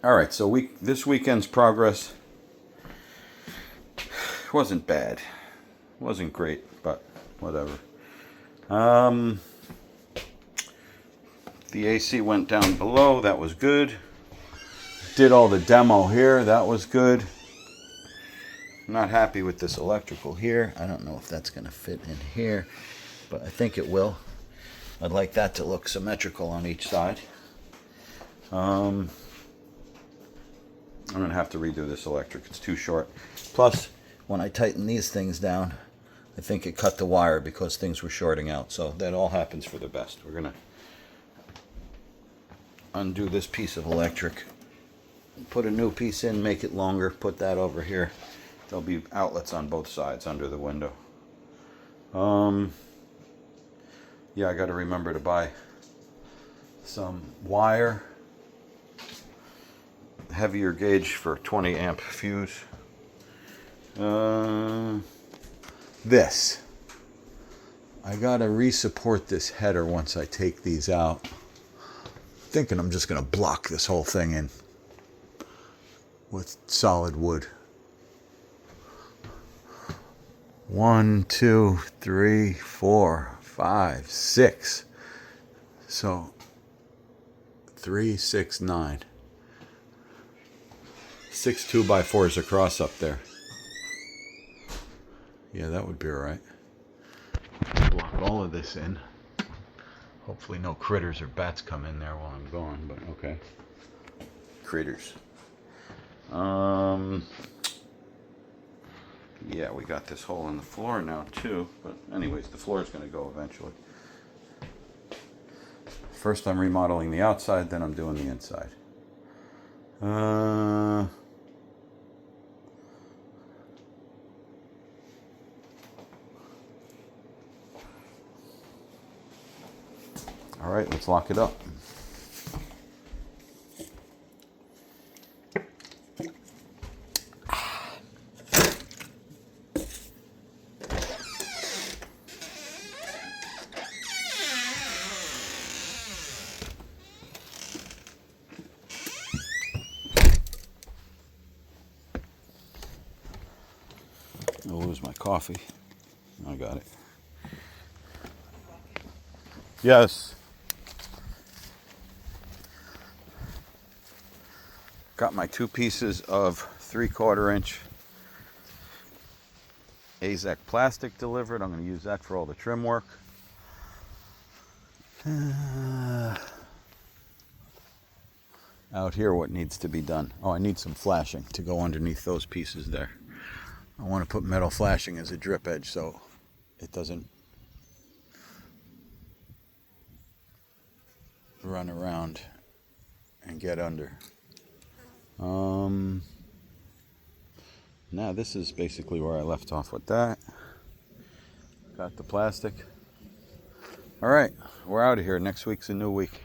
All right, so this weekend's progress wasn't bad. Wasn't great, but whatever. Um, the AC went down below. That was good. Did all the demo here. That was good. I'm not happy with this electrical here. I don't know if that's going to fit in here, but I think it will. I'd like that to look symmetrical on each side. I'm going to have to redo this electric. It's too short. Plus, when I tighten these things down, I think it cut the wire because things were shorting out. So that all happens for the best. We're going to undo this piece of electric, put a new piece in, make it longer, put that over here. There'll be outlets on both sides under the window. Yeah, I got to remember to buy some wire, heavier gauge for 20 amp fuse. This. I got to re-support this header once I take these out. Thinking I'm just going to block this whole thing in with solid wood. 1, 2, 3, 4, 5, 6. So 3, 6, 9. 6 2x4s across up there. Yeah, that would be alright. Block all of this in. Hopefully no critters or bats come in there while I'm gone, but okay. Critters. Yeah, we got this hole in the floor now too, but anyways, the floor is going to go eventually. First I'm remodeling the outside, then I'm doing the inside. All right, let's lock it up. I'll lose my coffee. I got it. Yes. Got my 2 pieces of 3/4 inch AZEK plastic delivered. I'm going to use that for all the trim work. Out here, what needs to be done? Oh, I need some flashing to go underneath those pieces there. I want to put metal flashing as a drip edge so it doesn't run around and get under. Now this is basically where I left off with that. Got the plastic. All right, we're out of here. Next week's a new week.